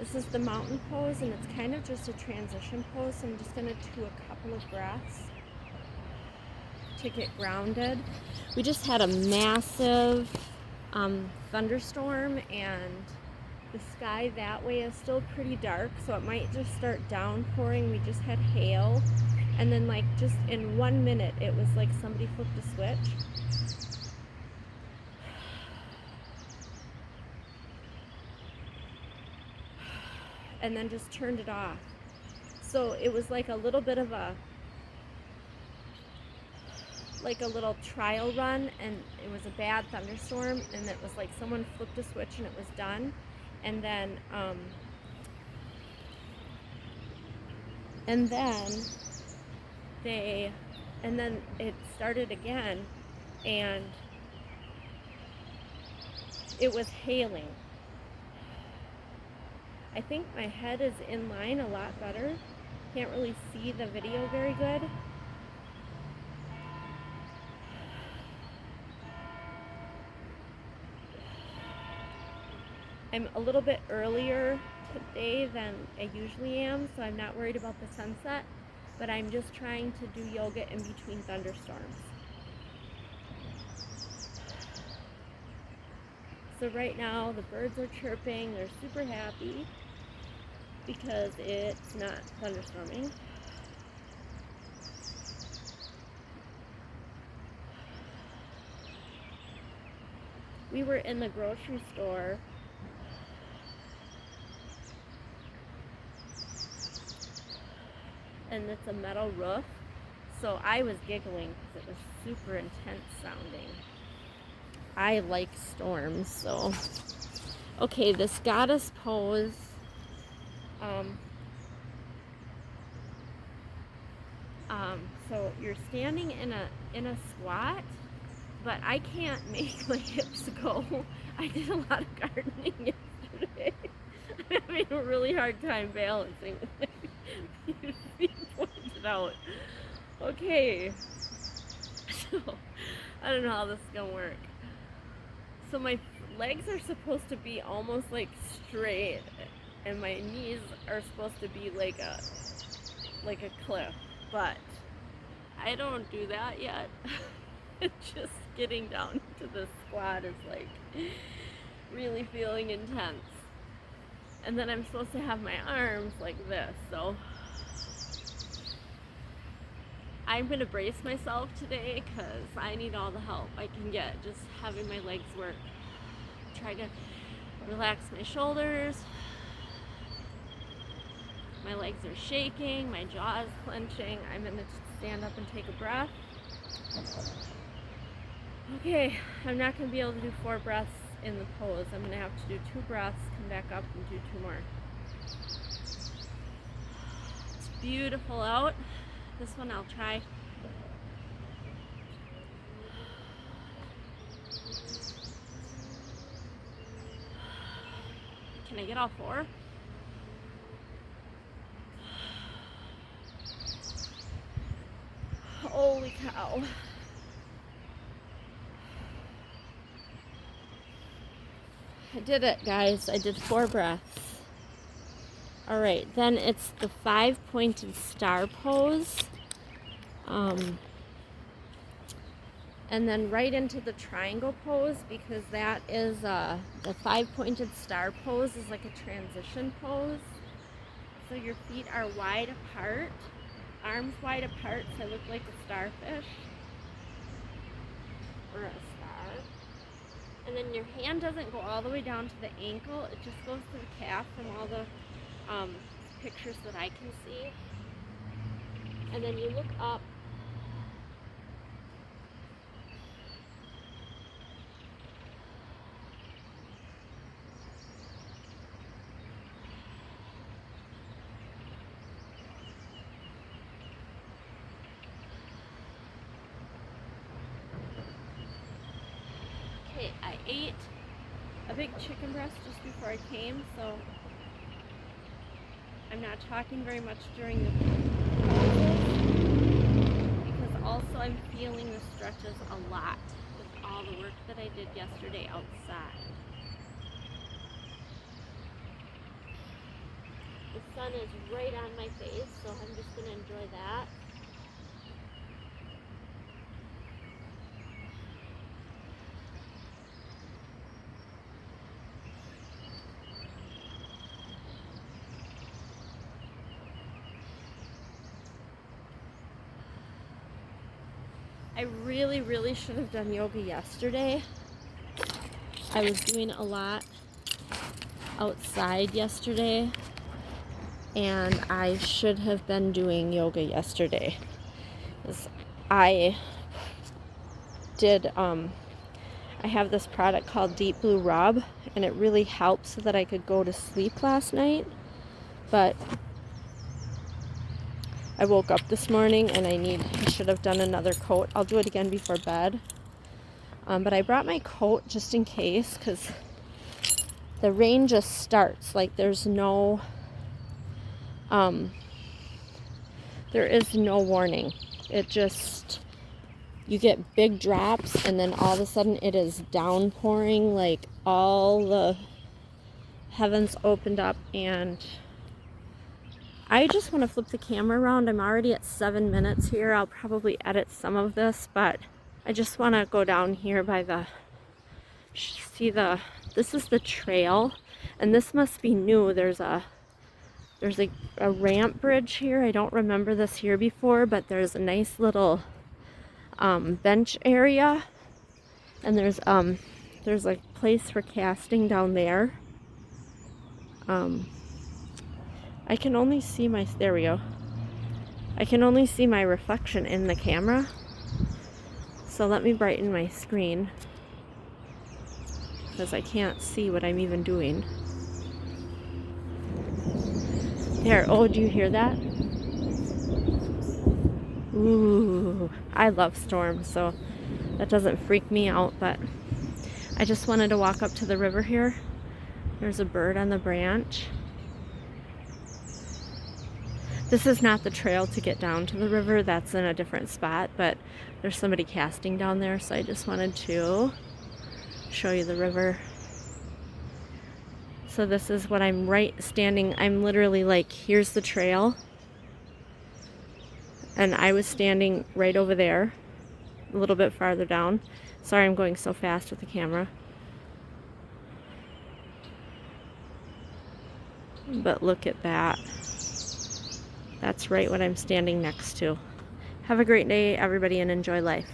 This is the mountain pose, and it's kind of just a transition pose. So I'm just going to do a couple of breaths to get grounded. We just had a massive thunderstorm, and the sky that way is still pretty dark, so it might just start downpouring. We just had hail, and then like just in 1 minute it was like somebody flipped a switch. And then just turned it off. So it was like a little bit of a little trial run, and it was a bad thunderstorm, and it was like someone flipped a switch and it was done. And then it started again, and it was hailing. I think my head is in line a lot better. Can't really see the video very good. I'm a little bit earlier today than I usually am, so I'm not worried about the sunset, but I'm just trying to do yoga in between thunderstorms. So right now the birds are chirping, they're super happy because it's not thunderstorming. We were in the grocery store and it's a metal roof, so I was giggling because it was super intense sounding. I like storms, so. Okay, this goddess pose. So you're standing in a squat, but I can't make my hips go. I did a lot of gardening yesterday. I'm having a really hard time balancing with my feet pointed out. Okay, so I don't know how this is gonna work. So my legs are supposed to be almost like straight, and my knees are supposed to be like a cliff, but I don't do that yet. Just getting down to the squat is like really feeling intense. And then I'm supposed to have my arms like this, so I'm gonna brace myself today because I need all the help I can get just having my legs work. Try to relax my shoulders. My legs are shaking, my jaw is clenching. I'm gonna stand up and take a breath. Okay, I'm not gonna be able to do 4 breaths in the pose. I'm gonna have to do 2 breaths, come back up and do 2 more. It's beautiful out. This one I'll try. Can I get all 4? Holy cow. I did it, guys. I did 4 breaths. Alright, then it's the 5-pointed star pose. And then right into the triangle pose, because that is the 5-pointed star pose is like a transition pose. So your feet are wide apart, arms wide apart, so I look like a starfish or a star. And then your hand doesn't go all the way down to the ankle, it just goes to the calf from all the pictures that I can see. And then you look up. Okay, I ate a big chicken breast just before I came, so I'm not talking very much during the poses because also I'm feeling the stretches a lot with all the work that I did yesterday outside. The sun is right on my face, so I'm just going to enjoy that. I really should have done yoga yesterday. I was doing a lot outside yesterday, and I should have been doing yoga yesterday. I did, I have this product called Deep Blue Rub, and it really helped so that I could go to sleep last night. But I woke up this morning and I should have done another coat. I'll do it again before bed. But I brought my coat just in case, because the rain just starts. Like there's no, there is no warning. It just, you get big drops and then all of a sudden it is downpouring, like all the heavens opened up. And I just want to flip the camera around. I'm already at 7 minutes here. I'll probably edit some of this, but I just want to go down here by the, this is the trail, and this must be new. There's a ramp bridge here. I don't remember this here before, but there's a nice little bench area, and there's a place for casting down there. I can only see there we go. I can only see my reflection in the camera. So let me brighten my screen, because I can't see what I'm even doing. There, oh, do you hear that? Ooh, I love storms, so that doesn't freak me out, but I just wanted to walk up to the river here. There's a bird on the branch. This is not the trail to get down to the river. That's in a different spot, but there's somebody casting down there, so I just wanted to show you the river. So this is what I'm standing. I'm literally like, here's the trail. And I was standing right over there, a little bit farther down. Sorry, I'm going so fast with the camera. But look at that. That's right what I'm standing next to. Have a great day, everybody, and enjoy life.